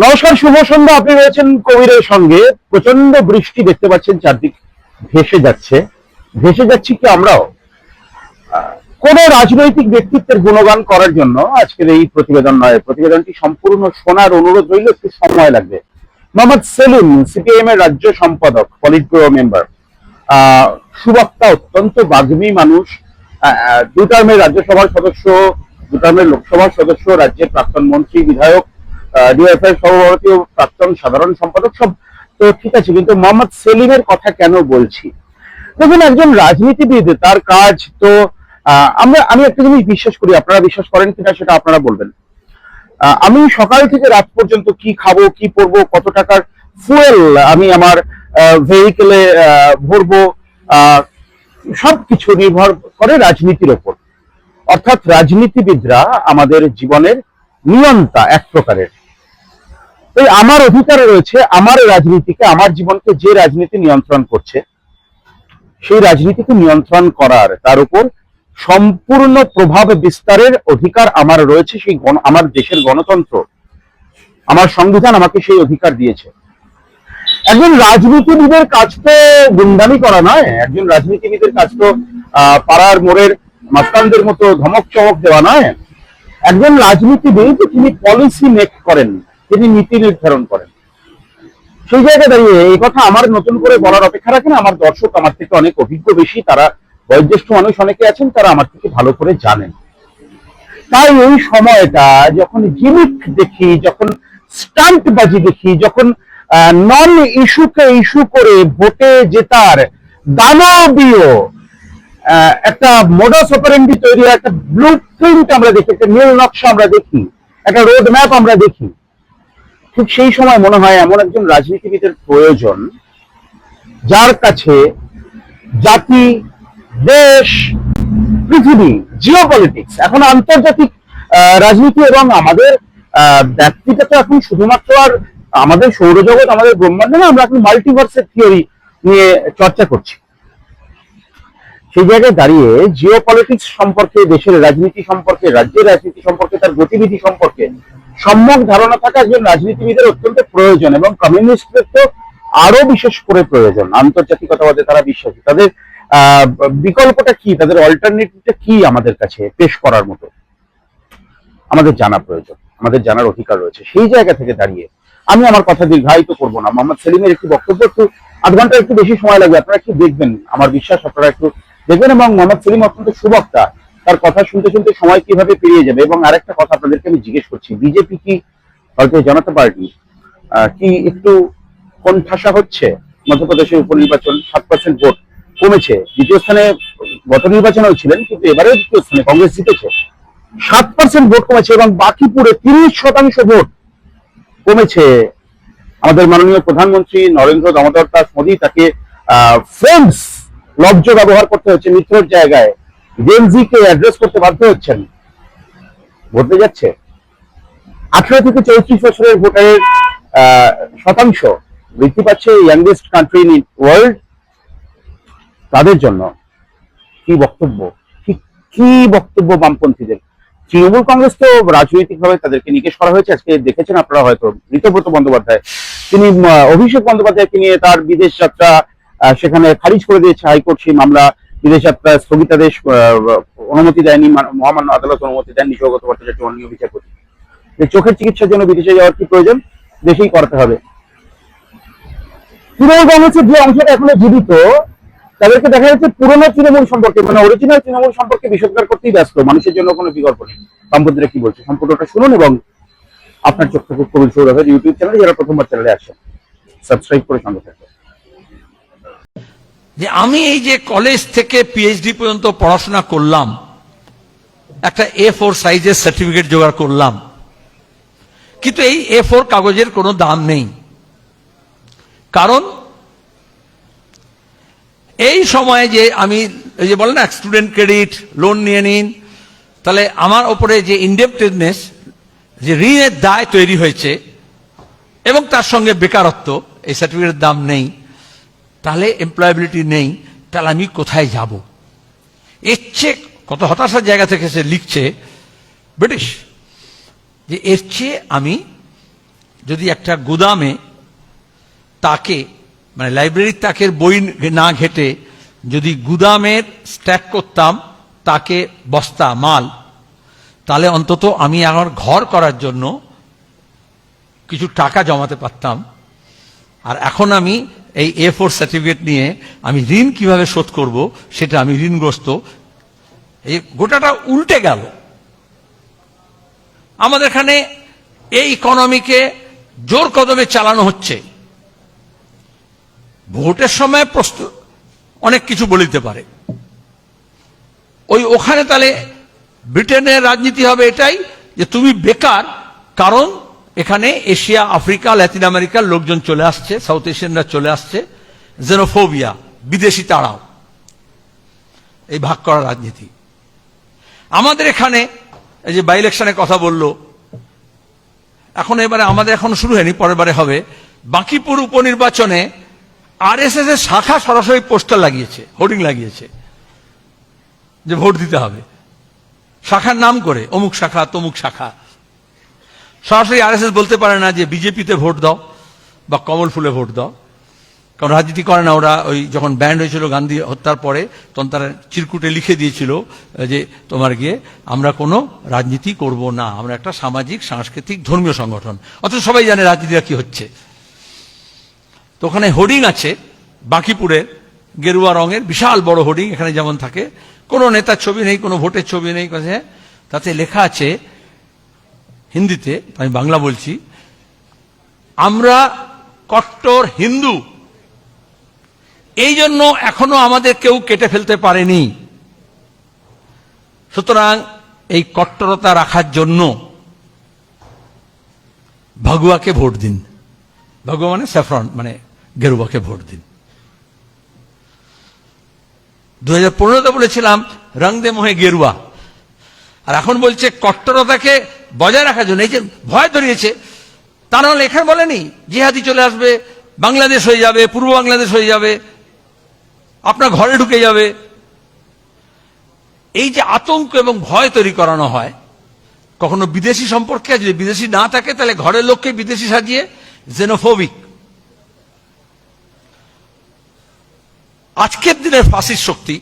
নমস্কার, শুভ সন্ধ্যা। আপনি রয়েছেন কবিরের সঙ্গে। প্রচন্ড বৃষ্টি দেখতে পাচ্ছেন, চারদিক ভেসে যাচ্ছে। ভেসে যাচ্ছি কি আমরাও। কোন রাজনৈতিক ব্যক্তিত্বের গুণগান করার জন্য আজকের এই প্রতিবেদন নয়। প্রতিবেদনটি সম্পূর্ণ শোনার অনুরোধ রইল, একটু সময় লাগবে। মোহাম্মদ সেলিম, সিপিআইএম এর রাজ্য সম্পাদক, পলিট ব্যুরো মেম্বার, সুবক্তা, অত্যন্ত বাগ্মী মানুষ, দু টার্মের রাজ্যসভার সদস্য, দু টার্মের লোকসভার সদস্য, রাজ্যের প্রাক্তন মন্ত্রী, বিধায়ক, ডিএফআই সর্বভারতীয় প্রাক্তন সাধারণ সম্পাদক, সব তো ঠিক আছে। কিন্তু মোহাম্মদ সেলিমের কথা কেন বলছি? দেখুন, একজন রাজনীতিবিদ, তার কাজ তো আমি একটা জিনিস বিশ্বাস করি, আপনারা বিশ্বাস করেন কিনা সেটা আপনারা বলবেন। আমি সকাল থেকে রাত পর্যন্ত কি খাবো, কি পরবো, কত টাকার ফুয়েল আমি আমার ভেহিকেলে ভরবো, সবকিছু নির্ভর করে রাজনীতির ওপর। অর্থাৎ রাজনীতিবিদরা আমাদের জীবনের নিয়ন্তা এক প্রকারের। এই আমার অধিকার রয়েছে আমার রাজনীতিকে, আমার জীবনকে যে রাজনীতি নিয়ন্ত্রণ করছে, সেই রাজনীতিকে নিয়ন্ত্রণ করার, তার উপর সম্পূর্ণ প্রভাব বিস্তারের অধিকার আমার রয়েছে। সেই আমার দেশের গণতন্ত্র, আমার সংবিধান আমাকে সেই অধিকার দিয়েছে। একজন রাজনীতিবিদের কাজ তো গুন্ডামি করা নয়। একজন রাজনীতিবিদের কাজ তো পাড়ার মোড়ের মাস্তানদের মতো ধমক চমক দেওয়া নয়। একজন রাজনীতিবিদ, তিনি পলিসি মেক করেন, তিনি নীতি নির্ধারণ করেন। সেই জায়গায় দাঁড়িয়ে এই কথা আমার নতুন করে বলার অপেক্ষা রাখেন। আমার দর্শক আমার থেকে অনেক অভিজ্ঞ বেশি, তারা বয়োজ্যেষ্ঠ মানুষ অনেকে আছেন, তারা আমার থেকে ভালো করে জানেন। তাই এই সময়টা যখন গিমিক দেখি, যখন স্টান্টবাজি দেখি, যখন নন ইস্যুকে ইস্যু করে ভোটে জেতার দানবীয় একটা মোডাস অপারেন্ডি তৈরি, একটা ব্লু প্রিন্ট আমরা দেখি, একটা নীল নকশা আমরা দেখি, একটা রোড ম্যাপ আমরা দেখি, ঠিক সেই সময় মনে হয় এমন একজন রাজনীতিবিদের প্রয়োজন, যার কাছে জাতি, দেশ, পৃথিবী, জিওপলিটিক্স, এখন আন্তর্জাতিক রাজনীতি এবং আমাদের ব্যক্তিগত এখন শুধুমাত্র আর আমাদের সৌরজগৎ, আমাদের ব্রহ্মাণ্ড না, আমরা এখন মাল্টিভার্সের থিওরি নিয়ে চর্চা করছি। সেই জায়গায় দাঁড়িয়ে জিওপলিটিক্স সম্পর্কে, দেশের রাজনীতি সম্পর্কে, রাজ্যের রাজনীতি সম্পর্কে, তার গতিবিধি সম্পর্কে সম্যক ধারণা থাকা একজন রাজনীতিবিদের অত্যন্ত প্রয়োজন, এবং কমিউনিস্টদের তো আরো বিশেষ করে প্রয়োজন। আন্তর্জাতিকতাবাদে তারা বিশ্বাসী। তাদের বিকল্পটা কি, তাদের অল্টারনেটিভটা কি আমাদের কাছে পেশ করার মতো আমাদের জানা প্রয়োজন, আমাদের জানার অধিকার রয়েছে। সেই জায়গা থেকে দাঁড়িয়ে আমি আমার কথা দীর্ঘায়িত করবো না। মোহাম্মদ সেলিমের একটি বক্তব্য একটু আধ ঘন্টা একটু বেশি সময় লাগবে, আপনারা একটু দেখবেন, আমার বিশ্বাস আপনারা একটু দেখবেন। এবং মোহাম্মদ সেলিম অত্যন্ত সুবক্তা, তার কথা শুনতে শুনতে সময় কিভাবে পেরিয়ে যাবে। এবং আরেকটা কথা আপনাদেরকে আমি জিজ্ঞেস করছি, বিজেপি কি, ভারতীয় জনতা পার্টি কি একটু কোণঠাসা হচ্ছে? মধ্যপ্রদেশের উপনির্বাচন 7% ভোট কমেছে। দ্বিতীয় স্থানে গত নির্বাচনেও ছিলেন, কিন্তু এবারেও দ্বিতীয় স্থানে কংগ্রেস জিতেছে। 7% ভোট কমেছে, এবং বাকি পুরো 30% ভোট কমেছে। আমাদের মাননীয় প্রধানমন্ত্রী নরেন্দ্র দামোদর দাস মোদী, তাকে ফ্রেন্ডস লব্জ ব্যবহার করতে হচ্ছে, মিত্রর জায়গায় জেনজি কে অ্যাড্রেস করতে বাধ্য হচ্ছেন। বদলে যাচ্ছে। 18 থেকে 34 বছরের ভোটারের শতাংশ বৃদ্ধি পাচ্ছে। ইয়াংগেস্ট কান্ট্রি ইন ওয়ার্ল্ড, তাদের জন্য কি বক্তব্য, কি বক্তব্য বামপন্থীদের? তৃণমূল কংগ্রেস তো রাজনৈতিকভাবে তাদেরকে নিকেশ করা হয়েছে। আজকে দেখেছেন আপনারা হয়তো, ঋতব্রত বন্দ্যোপাধ্যায়, তিনি অভিষেক বন্দ্যোপাধ্যায়কে নিয়ে তার বিদেশ যাত্রা সেখানে খারিজ করে দিয়েছে হাইকোর্ট। সেই মামলা, বিদেশ যাত্রা স্থগিতাদেশ অনুমতি দেয়নি, মহামান্য আদালত অনুমতি দেননি। সৌগত ভট্টাচার্য মাননীয় বিচারপতি, চোখের চিকিৎসার জন্য বিদেশে যাওয়ার কি প্রয়োজন? দেশেই করাতে হবে। তৃণমূল কংগ্রেসের যে অংশটা এখনো জীবিত, তাদেরকে দেখা যাচ্ছে পুরনো তৃণমূল সম্পর্কে, মানে অরিজিনাল তৃণমূল সম্পর্কে বিষোদ্গার করতেই ব্যস্ত। মানুষের জন্য কোনো বিকল্প নেই। বামপন্থীরা কি বলছে সম্পূর্ণটা শুনুন, এবং আপনার চোখ থেকে কবির সৌরভের ইউটিউব চ্যানেলে, যারা প্রথমবার চ্যানেলে আসেন, সাবস্ক্রাইব করে সঙ্গে থাকবেন। যে আমি এই যে কলেজ থেকে পিএইচডি পর্যন্ত পড়াশোনা করলাম, একটা A4 সাইজের সার্টিফিকেট জোগাড় করলাম, কিন্তু এই A4 কাগজের কোনো দাম নেই। কারণ এই সময়ে যে আমি এই যে বলেন না, স্টুডেন্ট ক্রেডিট লোন নিয়ে নিন, তাহলে আমার ওপরে যে ইনডেপ্টেডনেস, যে ঋণের দায় তৈরি হয়েছে, এবং তার সঙ্গে বেকারত্ব, এই সার্টিফিকেটের দাম নেই, তাহলে এমপ্লয়াবিলিটি নেই, তাহলে আমি কোথায় যাব? এর চেয়ে কত হতাশার জায়গা থেকে সে লিখছে ব্রিটিশ, যে এর চেয়ে আমি যদি একটা গুদামে তাকে মানে লাইব্রেরির তাকের বই না ঘেটে যদি গুদামের স্ট্যাক করতাম তাকে বস্তা মাল, তাহলে অন্তত আমি আমার ঘর করার জন্য কিছু টাকা জমাতে পারতাম। আর এখন আমি এই A4 সার্টিফিকেট নিয়ে আমি ঋণ কিভাবে শোধ করব সেটা আমি ঋণগ্রস্ত। এই গোটাটা উল্টে গেল। আমাদের এখানে এই ইকোনমিকে জোর কদমে চালানো হচ্ছে। ভোটের সময় অনেক কিছু বলিতে পারে, ওখানে তাহলে ব্রিটেনের রাজনীতি হবে এটাই যে তুমি বেকার, কারণ এখানে এশিয়া, আফ্রিকা, ল্যাটিন আমেরিকার লোকজন চলে আসছে, সাউথ এশিয়ানরা চলে আসছে, জেনোফোবিয়া, বিদেশি তাড়াও, এই ভাগ করা রাজনীতি। আমাদের এখানে এই যে বাই ইলেকশনের কথা বললো, এখন এবারে আমাদের এখন শুরু হয়নি, পরের বারে হবে। বাঁকিপুর উপনির্বাচনে RSS এর শাখা সরাসরি পোস্টার লাগিয়েছে, হোর্ডিং লাগিয়েছে যে ভোট দিতে হবে, শাখার নাম করে অমুক শাখা তমুক শাখা। সরাসরি RSS বলতে পারে না যে বিজেপিতে ভোট দাও বা কমল ফুলে ভোট দাও, কারণ রাজনীতি করে না ওরা। ওই যখন ব্যান্ড হয়েছিল গান্ধী হত্যার পরে, তখন তারা চিরকুটে লিখে দিয়েছিল যে তোমার গিয়ে আমরা কোনো রাজনীতি করব না, আমরা একটা সামাজিক সাংস্কৃতিক ধর্মীয় সংগঠন। অথচ সবাই জানে রাজনীতিটা কি হচ্ছে। তো ওখানে হোর্ডিং আছে বাঁকিপুরে, গেরুয়া রঙের বিশাল বড় হোর্ডিং, এখানে যেমন থাকে, কোনো নেতার ছবি নেই, কোনো ভোটের ছবি নেই, তাতে লেখা আছে হিন্দিতে, আমি বাংলা বলছি, আমরা কট্টর হিন্দু, এই জন্য এখনো আমাদের কেউ কেটে ফেলতে পারেনি। সুতরাং এই কট্টরতা রাখার জন্য ভগবাকে ভোট দিন। ভগবা মানে স্যাফরন, মানে গেরুয়াকে ভোট দিন। 2015-তে বলেছিলাম রং দে মোহে গেরুয়া, আর এখন বলছে কট্টরতাকে বজায় রাখার জন্য। এই যে ভয় ধরিয়েছে, তা নাহলে এখানে বলেনি জিহাদি চলে আসবে, বাংলাদেশ হয়ে যাবে, পূর্ব বাংলাদেশ হয়ে যাবে, আপনার ঘরে ঢুকে যাবে। এই যে আতঙ্ক এবং ভয় তৈরি করানো হয় কখনো বিদেশি সম্পর্কে, যদি বিদেশি না থাকে তাহলে ঘরের লোককে বিদেশি সাজিয়ে, জেনোফোবিক। আজকের দিনের ফাসিস্ট শক্তি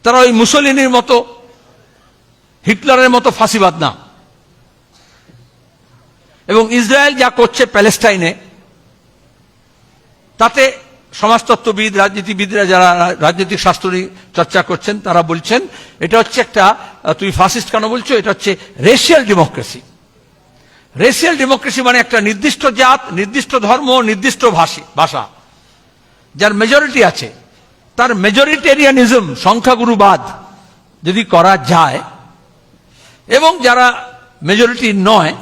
তারা ওই মুসলিনের মতো, হিটলারের মতো ফাঁসিবাদ না। এবং ইসরায়েল যা করছে প্যালেস্টাইনে, তাতে সমাজতত্ত্ববিদ, রাজনীতিবিদরা, যারা রাজনৈতিক শাস্ত্র চর্চা করছেন, তারা বলছেন এটা হচ্ছে একটা, তুমি ফাসিস্ট কেন বলছো, এটা হচ্ছে রেশিয়াল ডেমোক্রেসি। রেশিয়াল ডেমোক্রেসি মানে একটা নির্দিষ্ট জাত, নির্দিষ্ট ধর্ম, নির্দিষ্ট ভাষা, যার মেজরিটি আছে, তার মেজরিটেরিয়ানিজম, সংখ্যাগুরুবাদ যদি করা যায়, এবং যারা মেজরিটি নয়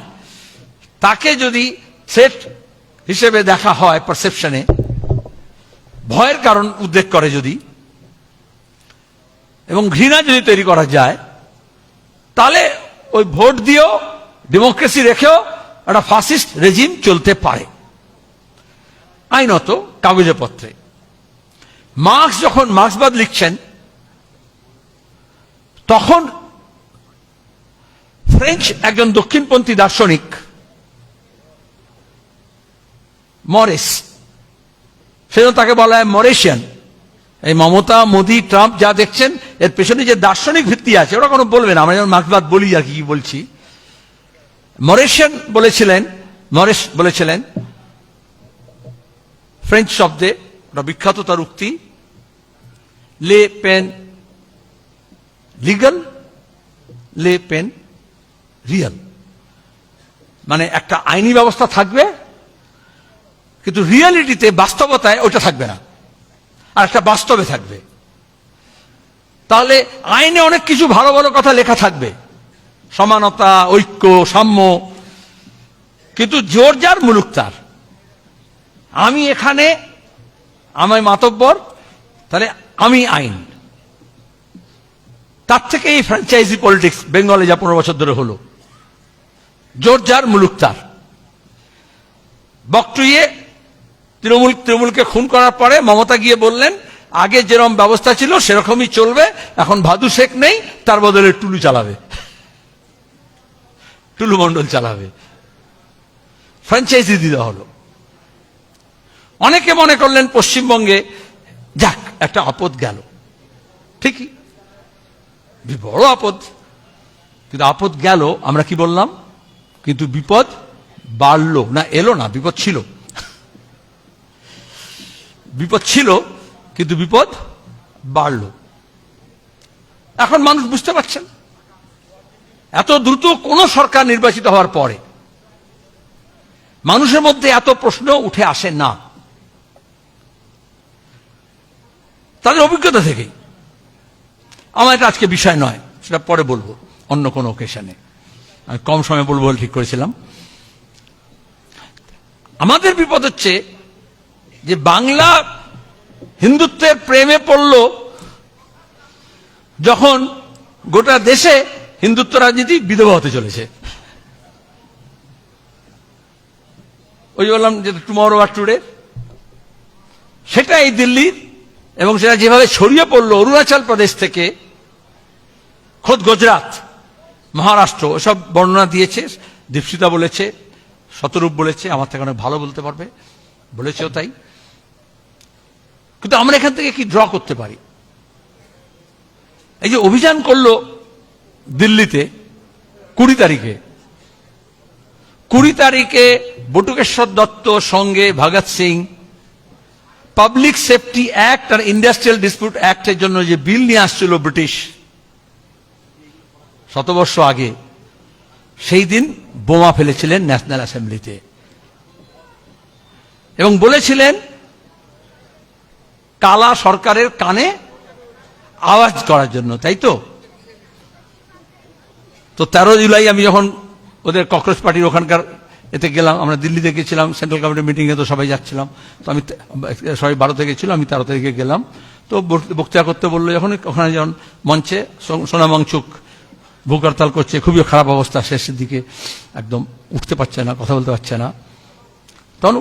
তাকে যদি থ্রেট হিসেবে দেখা হয়, পারসেপশনে ভয়ের কারণ উদ্রেক করে যদি, এবং ঘৃণা যদি তৈরি করা যায়, তাহলে ওই ভোট দিয়েও, ডেমোক্রেসি রেখেও একটা ফাসিস্ট রেজিম চলতে পারে আইনত, কাগজে পত্রে। মার্কস যখন মার্ক্সবাদ লিখছেন, তখন ফ্রেঞ্চ একজন দক্ষিণপন্থী দার্শনিক মরিস, সেজন্য তাকে বলা হয় মরিশিয়ান। এই মমতা, মোদী, ট্রাম্প যা দেখছেন, এর পেছনে যে দার্শনিক ভিত্তি আছে ওরা কোনো বলবে না, আমরা যেমন মার্ক্সবাদ বলি আর কি বলছি। মরিশিয়ান বলেছিলেন, মরিস বলেছিলেন ফ্রেঞ্চ শব্দে, ওটা বিখ্যাত তার উক্তি, লে পেন লিগাল, লে পেন রিয়াল। মানে একটা আইনি ব্যবস্থা থাকবে, কিন্তু রিয়ালিটিতে, বাস্তবতায় ওটা থাকবে না, আর একটা বাস্তবে থাকবে। তাহলে আইনে অনেক কিছু ভালো ভালো কথা লেখা থাকবে, সমানতা, ঐক্য, সাম্য, কিন্তু জোর যার মুলুক তার। আমি এখানে, আমি মাতব্বর, তাহলে আমি আইন। তার থেকে এই ফ্র্যাঞ্চাইজি পলিটিক্স বেঙ্গলে যা 15 বছর ধরে হলো, জোর যার মুলুক তার। বকটুইয়ে তৃণমূলকে খুন করার পরে মমতা গিয়ে বললেন আগে যেরকম ব্যবস্থা ছিল সেরকমই চলবে, এখন ভাদু শেখ নেই, তার বদলে টুলু চালাবে, টুলু মণ্ডল চালাবে। ফ্র্যাঞ্চাইজি দিতে হলো। অনেকে মনে করলেন পশ্চিমবঙ্গে যাক একটা আপদ গেল, ঠিকই বড় আপদ, কিন্তু আপদ গেল, আমরা কি বললাম, কিন্তু বিপদ বাড়লো না, এলো না, বিপদ ছিল, বিপদ ছিল কিন্তু বিপদ বাড়লো। এখন মানুষ বুঝতে পারছেন এত দ্রুত কোন সরকার নির্বাচিত হওয়ার পরে মানুষের মধ্যে এত প্রশ্ন উঠে আসে না, তাদের অভিজ্ঞতা থেকেই। আমার এটা আজকে বিষয় নয়, সেটা পরে বলবো অন্য কোনো ওকেশনে, আমি কম সময় বলবো বলে ঠিক করেছিলাম। আমাদের বিপদ হচ্ছে যে বাংলা হিন্দুত্বের প্রেমে পড়ল যখন গোটা দেশে হিন্দুত্ব রাজনীতি বিধবা হতে চলেছে। ওই বললাম যে টুমরো আর টুডে, সেটা এই দিল্লির, এবং সেটা যেভাবে ছড়িয়ে পড়লো অরুণাচল প্রদেশ থেকে খোদ গুজরাট, মহারাষ্ট্র, এসব বর্ণনা দিয়েছে, দীপশিতা বলেছে, শতরূপ বলেছে, আমার থেকে অনেক ভালো বলতে পারবে, বলেছেও তাই। কিন্তু আমরা এখান থেকে কি ড্র করতে পারি? এই যে অভিযান করলো দিল্লিতে 20 তারিখে বটুকেশ্বর দত্ত সঙ্গে Bhagat Singh public safety act আর ইন্ডাস্ট্রিয়াল ডিসপিউট অ্যাক্টের জন্য যে বিল নিয়ে আসছিল ব্রিটিশ 100 বর্ষ আগে, সেই দিন বোমা ফেলেছিলেন ন্যাশনাল অ্যাসেম্বলিতে এবং বলেছিলেন কালা সরকারের কানে আওয়াজ করার জন্য, তাই তো। 13 জুলাই আমি যখন ওদের ককরোচ পার্টির ওখানকার এতে গেলাম, আমরা দিল্লিতে গেছিলাম সেন্ট্রাল গভর্নমেন্ট মিটিংয়ে, তো সবাই যাচ্ছিলাম, তো আমি সবাই 12 তারিখে ছিল, আমি 13 তারিখে গেলাম। তো বক্তৃতা করতে বললো যখন, ওখানে যখন মঞ্চে সোনাম ওয়াংচুক ভুক হরতাল করছে, খুবই খারাপ অবস্থা, শেষের দিকে একদম উঠতে পারছে না, কথা বলতে পারছে না, তখন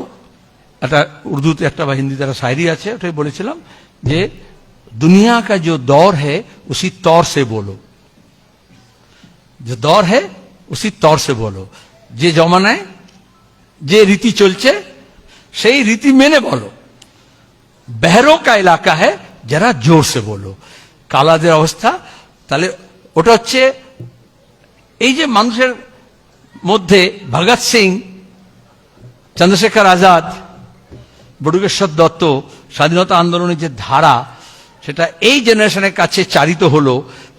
একটা উর্দুতে একটা বা হিন্দিতে একটা শায়রি আছে, ওটাই বলেছিলাম যে দুনিয়া কা जो दौर है उसी तौर से बोलो, जो दौर है उसी तौर से बोलो, যে জমানায় যে রীতি চলছে সেই রীতি মেনে বলো, বহরো কা এলাকা হ্যায় যারা জোর সে বলো। কালাদের অবস্থা, তাহলে ওটা হচ্ছে এই যে মানুষের মধ্যে ভগৎ সিং, চন্দ্রশেখর আজাদ, বটুকেশ্বর দত্ত স্বাধীনতা আন্দোলনের যে ধারা, সেটা এই জেনারেশনের কাছে চারিত হলো।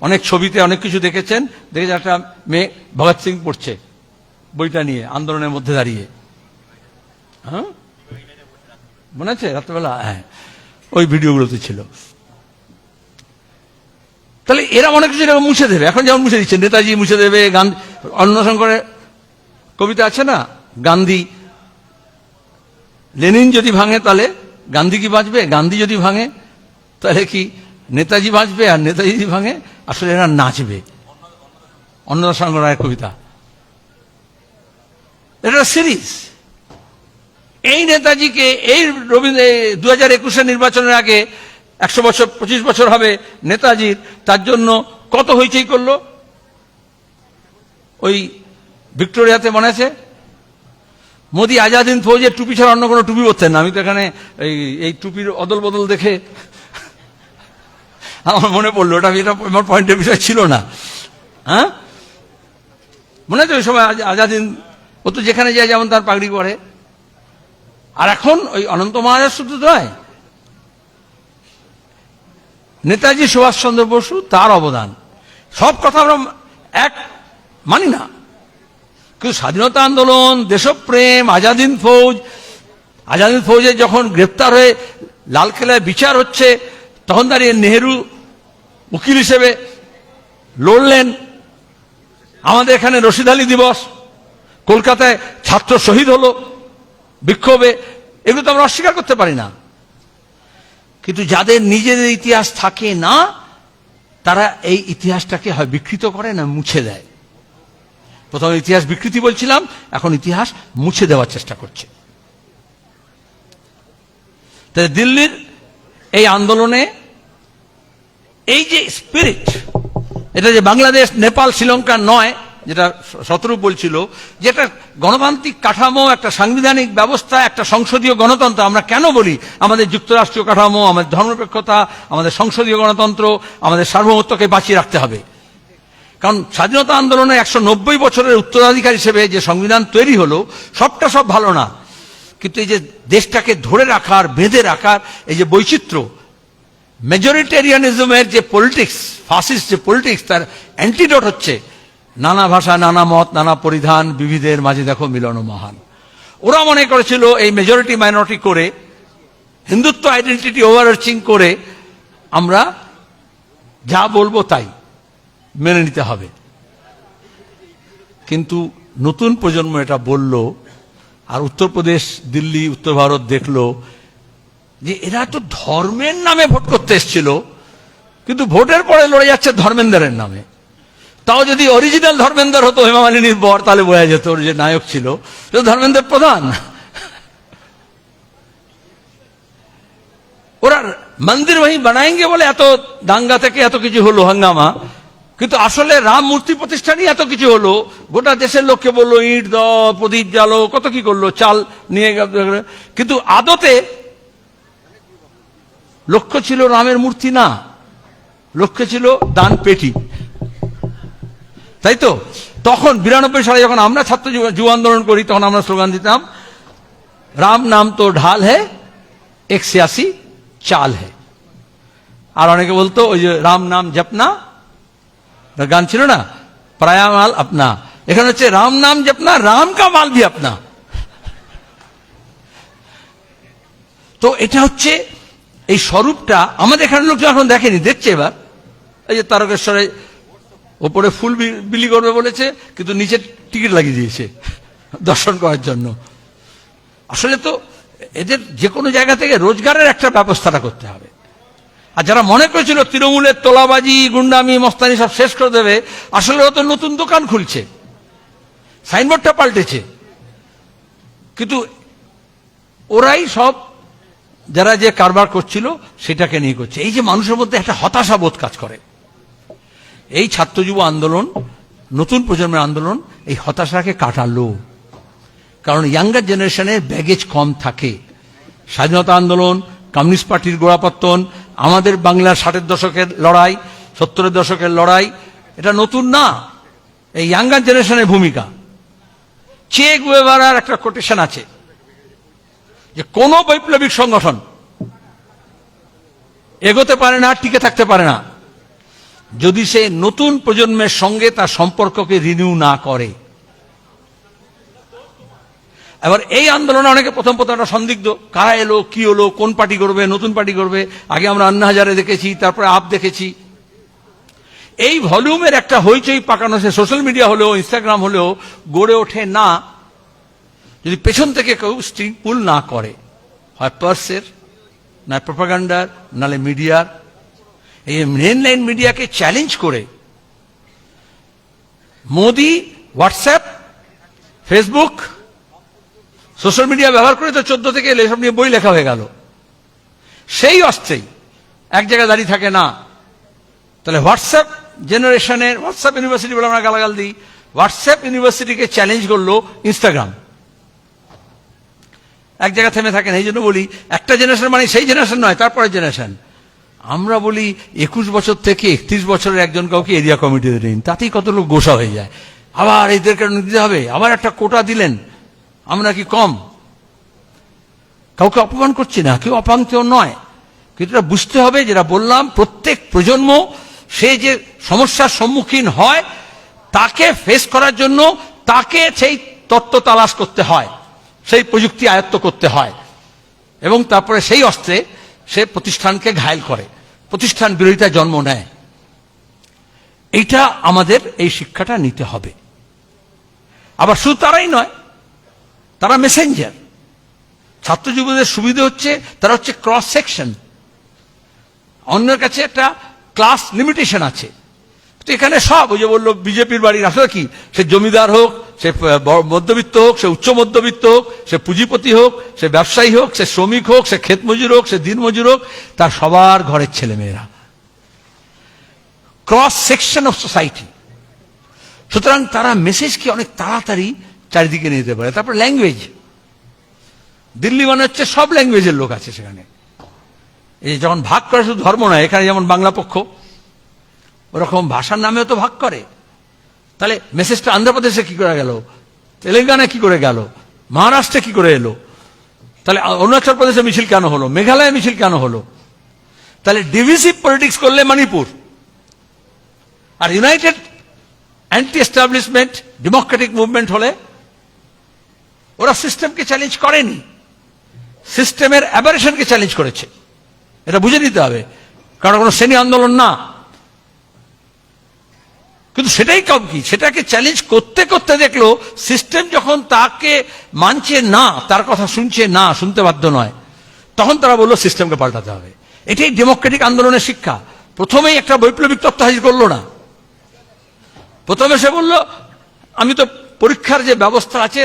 অনেক ছবিতে অনেক কিছু দেখেছেন, দেখেছেন একটা মেয়ে ভগৎ সিং পড়ছে বইটা নিয়ে আন্দোলনের মধ্যে দাঁড়িয়ে, হ্যাঁ মনে আছে রাত্রেবেলা, হ্যাঁ ওই ভিডিওগুলোতে ছিল। তাহলে এরা অনেক কিছু মুছে দেবে, এখন যেমন মুছে দিচ্ছে, নেতাজি মুছে দেবে, গান্ধী, অন্নশঙ্করের কবিতা আছে না, গান্ধী লেনিন যদি ভাঙে তাহলে গান্ধী কি বাঁচবে, গান্ধী যদি ভাঙে তাহলে কি নেতাজি বাঁচবে, আর নেতাজি যদি ভাঙে আসলে এরা নাচবে। অন্নদাশঙ্কর রায়ের কবিতা, এটা সিরিজ। এই নেতাজিকে এই 2021 নির্বাচনের আগে 100 বছর 25 বছর হবে নেতাজির, তার জন্য কত হইচই করলো। ওই ভিক্টোরিয়াতে মনে আছে, মোদী আজাদ হিন্দ ফৌজের টুপি ছাড়া অন্য কোনো টুপি পরতেন না। আমি তো এখানে এই টুপির অদল বদল দেখে আমার মনে পড়লো, ওটা আমার পয়েন্টের বিষয় ছিল না। হ্যাঁ মনে আছে ওই সময় আজাদ হিন্দ, ও তো যেখানে যায় যেমন তার পাগড়ি পরে। আর এখন ওই অনন্ত মহারাজ শুধু নয়, নেতাজি সুভাষচন্দ্র বসু, তার অবদান, সব কথা আমরা এক মানি না, কিন্তু স্বাধীনতা আন্দোলন, দেশপ্রেম, আজাদ হিন্দ ফৌজের যখন গ্রেপ্তার হয়ে লালকেল্লায় বিচার হচ্ছে, তখন দাঁড়িয়ে নেহেরু উকিল হিসেবে লড়লেন। আমাদের এখানে রশিদ আলী দিবস, কলকাতায় ছাত্র শহীদ হলো বিক্ষোভে, এগুলো তো আমরা অস্বীকার করতে পারি না। কিন্তু যাদের নিজেদের ইতিহাস থাকে না, তারা এই ইতিহাসটাকে হয় বিকৃত করে না মুছে দেয়। প্রথমে ইতিহাস বিকৃতি বলছিলাম, এখন ইতিহাস মুছে দেওয়ার চেষ্টা করছে। তাই দিল্লির এই আন্দোলনে এই যে স্পিরিট, এটা যে বাংলাদেশ, নেপাল, শ্রীলঙ্কা নয়, যেটা শতরূপ বলছিল, যে একটা গণতান্ত্রিক কাঠামো, একটা সাংবিধানিক ব্যবস্থা, একটা সংসদীয় গণতন্ত্র, আমরা কেন বলি আমাদের যুক্তরাষ্ট্রীয় কাঠামো, আমাদের ধর্মনিরপেক্ষতা, আমাদের সংসদীয় গণতন্ত্র, আমাদের সার্বভৌমত্বকে বাঁচিয়ে রাখতে হবে? কারণ স্বাধীনতা আন্দোলনের 190 বছরের উত্তরাধিকার হিসেবে যে সংবিধান তৈরি হলো, সবটা সব ভালো না, কিন্তু এই যে দেশটাকে ধরে রাখার, বেঁধে রাখার এই যে বৈচিত্র্য, মেজরিটেরিয়ানিজমের যে পলিটিক্স, ফাসিস্ট যে পলিটিক্স, তার অ্যান্টিডোট হচ্ছে নানা ভাষা, নানা মত, নানা পরিধান, বিবিধের মাঝে দেখো মিলন মহান। ওরা মনে করেছিল এই মেজরিটি মাইনরিটি করে, হিন্দুত্ব আইডেন্টিটি ওভারআর্চিং করে আমরা যা বলবো তাই মেনে নিতে হবে। কিন্তু নতুন প্রজন্ম এটা বলল, আর উত্তরপ্রদেশ, দিল্লি, উত্তর ভারত দেখলো যে এরা তো ধর্মের নামে ভোট করতে এসেছিল, কিন্তু ভোটের পরে লড়ে যাচ্ছে ধর্মেন্দ্রের নামে। তাও যদি অরিজিনাল ধর্মেন্দ্র হতো, হেমা মালিনীর বর, তাহলে বোঝা যেত ওর যে নায়ক ছিল ধর্মেন্দ্র প্রধান। ওরা মন্দির वही বানাएंगे বলে এত দাঙ্গা থেকে এত কিছু হলো, হাঙ্গামা। কিন্তু আসলে রাম মূর্তি প্রতিষ্ঠানই এত কিছু হলো, গোটা দেশের লোককে বললো ইট দাও, প্রদীপ জ্বালো, কত কি করলো, চাল নিয়ে, কিন্তু আদতে লক্ষ্য ছিল রামের মূর্তি না, লক্ষ্য ছিল দান পেটি, তাই তো? তখন 92 সালে যখন আমরা ছাত্র যুব আন্দোলন করি, তখন আমরা স্লোগান দিতাম, রাম নাম তো ঢাল হ্যায়, 186 চাল হ্যায়। আর অনেকে বলতো ওই যে রাম নাম জপনা, গান ছিল না, পরায়া মাল আপনা। এখানে হচ্ছে রাম নাম জপনা, রাম কা মাল ভি আপনা। তো এটা হচ্ছে এই স্বরূপটা আমাদের এখানে লোক যখন দেখেনি, দেখছে এবার। এই যে তারকেশ্বরে ওপরে ফুল বিলি করবে বলেছে, কিন্তু নিচে টিকিট লাগিয়ে দিয়েছে দর্শন করার জন্য। আসলে তো এদের যে কোনো জায়গা থেকে রোজগারের একটা ব্যবস্থাটা করতে হবে। আর যারা মনে করেছিল তৃণমূলের তোলাবাজি, গুন্ডামি, মস্তানি সব শেষ করে দেবে, আসলে ও তো নতুন দোকান খুলছে, সাইনবোর্ডটা পাল্টেছে। কিন্তু ওরাই সব, যারা যে কারবার করছিল সেটাকে নিয়ে করছে। এই যে মানুষের মধ্যে একটা হতাশা বোধ কাজ করে, এই ছাত্র যুব আন্দোলন, নতুন প্রজন্মের আন্দোলন এই হতাশাকে কাটালো। কারণ ইয়াঙ্গার জেনারেশনের ব্যাগেজ কম থাকে। স্বাধীনতা আন্দোলন, কমিউনিস্ট পার্টির গোড়াপত্তন, আমাদের বাংলার 60-এর দশকের লড়াই, 70-এর দশকের লড়াই, এটা নতুন না। এই ইয়াঙ্গার জেনারেশনের ভূমিকা, চে গুয়েভারার একটা কোটেশন আছে যে কোন বৈপ্লবিক সংগঠন এগোতে পারে না, টিকে থাকতে পারে না, যদি সে নতুন প্রজন্মের সঙ্গে তার সম্পর্ককে রিনিউ না করে। এবার এই আন্দোলনে অনেকে প্রথম একটা সন্দিগ্ধ, কারা এলো, কি হলো, কোন পার্টি করবে, নতুন পার্টি করবে। আগে আমরা আন্না হাজারে দেখেছি, তারপরে আপ দেখেছি। এই ভলিউমের একটা হইচই পাকানো, সে সোশ্যাল মিডিয়া হলেও, ইনস্টাগ্রাম হলেও গড়ে ওঠে না যদি পেছন থেকে কেউ স্ট্রিং পুল না করে, হয় পার্সের, না প্রপাগান্ডার, নালে মিডিয়ার। এই মেন লাইন মিডিয়াকে চ্যালেঞ্জ করে Modi WhatsApp, Facebook, social media ব্যবহার করে তো 14 থেকে এসব নিয়ে বই লেখা হয়ে গেল। সেই অস্ত্রেই এক জায়গায় দাঁড়িয়ে থাকে না। তাহলে হোয়াটসঅ্যাপ জেনারেশনের, হোয়াটসঅ্যাপ ইউনিভার্সিটি বলে আমরা গালাগাল দিই, হোয়াটসঅ্যাপ ইউনিভার্সিটিকে চ্যালেঞ্জ করলো ইনস্টাগ্রাম। এক জায়গায় থেমে থাকেন। এই জন্য বলি একটা জেনারেশন মানে সেই জেনারেশন নয়, তারপরে জেনারেশন। আমরা বলি 21 বছর থেকে 31 বছরের একজন কাউকে এরিয়া কমিটিতে দিন, তাতেই কত লোক গোসা হয়ে যায়। আবার এদেরকে দিতে হবে, আবার একটা কোটা দিলেন, আমরা কি কম? কাউকে অপমান করছি না, কেউ অপাঙ্কেও নয়, কিন্তু এটা বুঝতে হবে, যেটা বললাম, প্রত্যেক প্রজন্ম সে যে সমস্যার সম্মুখীন হয় তাকে ফেস করার জন্য তাকে সেই তত্ত্ব তালাশ করতে হয়, সেই প্রযুক্তি আয়ত্ত করতে হয়, এবং তারপরে সেই অস্ত্রে সে প্রতিষ্ঠানকে ঘায়েল করে, প্রতিষ্ঠান বিরোধিতা জন্ম নেয়। এইটা আমাদের এই শিক্ষাটা নিতে হবে। আবার শুধু তারাই নয়, তারা মেসেঞ্জার। ছাত্র যুবদের সুবিধা হচ্ছে তারা হচ্ছে ক্রস সেকশন, অন্যের কাছে একটা ক্লাস লিমিটেশন আছে। তো এখানে সব, ওই যে বললো বিজেপির বাড়ির, আসলে কি, সে জমিদার হোক, সে মধ্যবিত্ত হোক, সে উচ্চ মধ্যবিত্ত হোক, সে পুঁজিপতি হোক, সে ব্যবসায়ী হোক, সে শ্রমিক হোক, সে ক্ষেত মজুর হোক, সে দিন মজুর হোক, তার সবার ঘরের ছেলে মেয়েরা, ক্রস সেকশন অফ সোসাইটি। সুতরাং তারা মেসেজকে অনেক তাড়াতাড়ি চারিদিকে নিয়ে যেতে পারে। তারপর ল্যাঙ্গুয়েজ, দিল্লি মানে হচ্ছে সব ল্যাঙ্গুয়েজের লোক আছে সেখানে। এই যে যখন ভাগ করে শুধু ধর্ম নয়, এখানে যেমন বাংলা পক্ষ ওরকম ভাষার নামেও তো ভাগ করে। তাহলে মেসেজটা অন্ধ্রপ্রদেশে কি করে গেল, তেলেঙ্গানা কি করে গেল, মহারাষ্ট্রে কি করে এলো, তাহলে অরুণাচল প্রদেশে মিছিল কেন হলো, মেঘালয়ে মিছিল কেন হলো? তাহলে ডিভিসিভ পলিটিক্স করলে মণিপুর, আর united anti establishment democratic movement হলে ওরা সিস্টেমকে চ্যালেঞ্জ করেনি, সিস্টেমের অ্যাবারেশনকে চ্যালেঞ্জ করেছে। এটা বুঝে নিতে হবে, কারণ কোনো শ্রেণী আন্দোলন না। কিন্তু সেটাই কম কি, সেটাকে চ্যালেঞ্জ করতে করতে দেখলো সিস্টেম যখন তাকে মানছে না, তার কথা শুনছে না, শুনতে বাধ্য নয়, তখন তারা বললো সিস্টেমকে পাল্টাতে হবে। এটাই ডেমোক্রেটিক আন্দোলনের শিক্ষা। প্রথমেই একটা বৈপ্লবিক তত্ত্ব হাজির করলো না, প্রথমে সে বলল আমি তো পরীক্ষার যে ব্যবস্থা আছে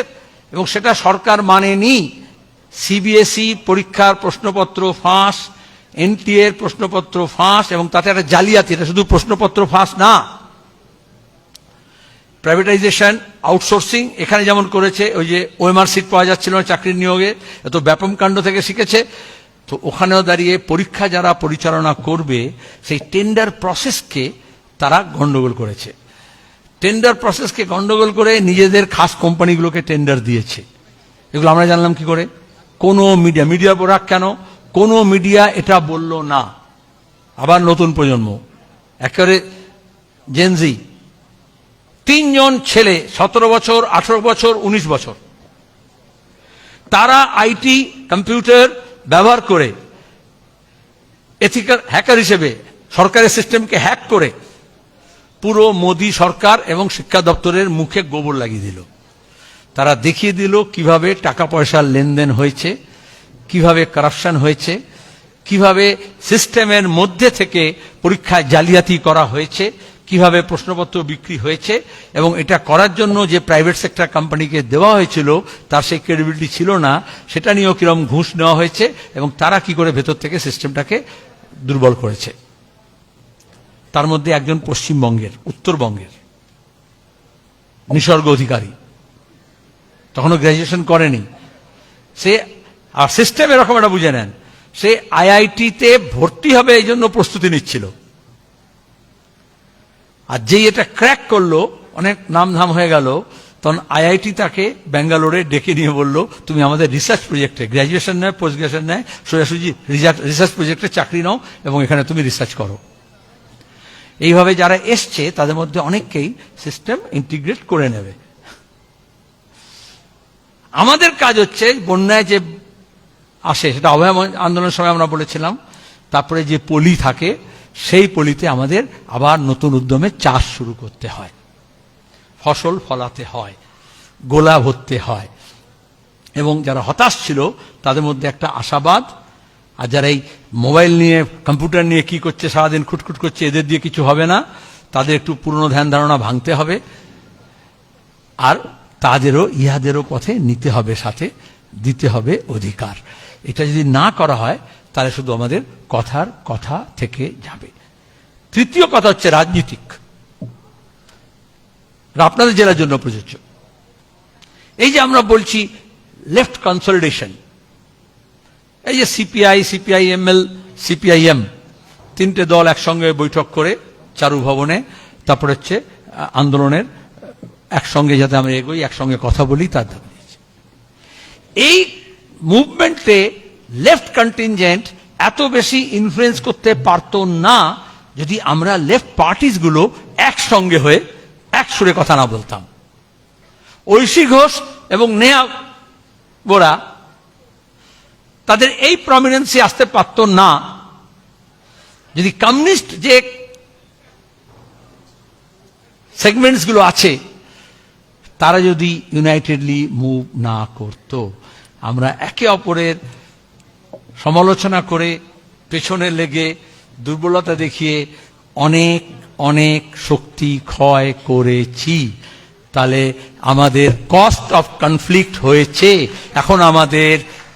এবং সেটা সরকার মানেনি, সিবিএসই পরীক্ষার প্রশ্নপত্র ফাঁস, এনটিএ এর প্রশ্নপত্র ফাঁস, এবং তাতে একটা জালিয়াতি, এটা শুধু প্রশ্নপত্র ফাঁস না, প্রাইভেটাইজেশন, আউটসোর্সিং এখানে যেমন করেছে, ওই যে ওএমআর সিট পাওয়া যাচ্ছিল না চাকরির নিয়োগে, এত ব্যাপম কাণ্ড থেকে শিখেছে। তো ওখানেও দাঁড়িয়ে পরীক্ষা যারা পরিচালনা করবে সেই টেন্ডার প্রসেসকে তারা গন্ডগোল করেছে, টেন্ডার প্রসেসকে গন্ডগোল করে নিজেদের খাস কোম্পানিগুলোকে টেন্ডার দিয়েছে। এগুলো আমরা জানলাম কি করে? কোনো মিডিয়ার উপর রাগ কেন? কোনো মিডিয়া এটা বলল না। আবার নতুন প্রজন্ম, একেবারে জেনজি, 3 জন ছেলে, 17 বছর, 18 বছর, 19 বছর, তারা আইটি কম্পিউটার ব্যবহার করে এথিক্যাল হ্যাকার হিসেবে সরকারের সিস্টেমকে হ্যাক করে পুরো মোদি সরকার এবং শিক্ষা দপ্তরের মুখে গোবর লাগিয়ে দিল। তারা দেখিয়ে দিল কিভাবে টাকা পয়সার লেনদেন হয়েছে, কিভাবে কারাপশন হয়েছে, কিভাবে সিস্টেমের মধ্যে থেকে পরীক্ষায় জালিয়াতি করা হয়েছে, কিভাবে প্রশ্নপত্র বিক্রি হয়েছে, এবং এটা করার জন্য যে প্রাইভেট সেক্টর কোম্পানিকে দেওয়া হয়েছিল তার সেই ক্রেডিবিলিটি ছিল না, সেটা নিয়েও কিরকম ঘুষ নেওয়া হয়েছে, এবং তারা কি করে ভেতর থেকে সিস্টেমটাকে দুর্বল করেছে। তার মধ্যে একজন পশ্চিমবঙ্গের, উত্তরবঙ্গের নিসর্গ অধিকারী, তখনও গ্র্যাজুয়েশন করেনি সে, আর সিস্টেম এরকম একটা বুঝে নেন, সে আইআইটিতে ভর্তি হবে এই জন্য প্রস্তুতি নিচ্ছিল, আর যেই এটা ক্র্যাক করলো, অনেক নামধাম হয়ে গেল, তখন আইআইটি তাকে ব্যাঙ্গালোরে ডেকে নিয়ে বলল তুমি আমাদের রিসার্চ প্রজেক্টে, গ্র্যাজুয়েশন নেয় পোস্ট গ্র্যাজুয়েশন নেয়, সোজাসুজি রিসার্চ প্রজেক্টে চাকরি নাও এবং এখানে তুমি রিসার্চ করো। এইভাবে যারা এসছে তাদের মধ্যে অনেককেই সিস্টেম ইন্টিগ্রেট করে নেবে। আমাদের কাজ হচ্ছে বন্যায় যে আসে, সেটা অভয় আন্দোলনের সময় আমরা বলেছিলাম, তারপরে যে পলি থাকে সেই পলিতে আমাদের আবার নতুন উদ্যমে চাষ শুরু করতে হয়, ফসল ফলাতে হয়, গোলা ভরতে হয়, এবং যারা হতাশ ছিল তাদের মধ্যে একটা আশাবাদ, আর যারা এই মোবাইল নিয়ে কম্পিউটার নিয়ে কি করছে সারাদিন খুটখুট করছে, এদের দিয়ে কিছু হবে না, তাদের একটু পুরনো ধ্যান ধারণা ভাঙতে হবে, আর তাদেরও ইহাদেরও পথে নিতে হবে, সাথে দিতে হবে অধিকার। এটা যদি না করা হয় তাহলে শুধু আমাদের কথার কথা থেকে যাবে। তৃতীয় কথা হচ্ছে রাজনীতিক, আপনাদের জেলার জন্য প্রযোজ্য। এই যে আমরা বলছি লেফট কনসলিডেশন, এই যে সিপিআই, সিপিআইএমএল, সিপিআইএম, 3টে দল একসঙ্গে বৈঠক করে চারু ভবনে, তারপর হচ্ছে আন্দোলনের একসঙ্গে যাতে আমরা এগোই, একসঙ্গে কথা বলি, তার দাবি দিয়েছে। এই মুভমেন্টে লেফট কন্টিনজেন্ট এত বেশি ইনফ্লুয়েন্স করতে পারত না যদি আমরা লেফট পার্টিস গুলো একসঙ্গে হয়ে এক সুরে কথা না বলতাম। ঐশী ঘোষ এবং নেহা বোরা তাদের এই প্রমিনেন্সি আসতে পারত না যদি কমিউনিস্ট যে সেগমেন্টস গুলো আছে তারা যদি ইউনাইটেডলি মুভ না করত। আমরা একে অপরের সমালোচনা করে, পেছনে লেগে, দুর্বলতা দেখিয়ে অনেক অনেক শক্তি ক্ষয় করেছি। তাহলে আমাদের কস্ট অফ কনফ্লিক্ট হয়েছে। এখন আমাদের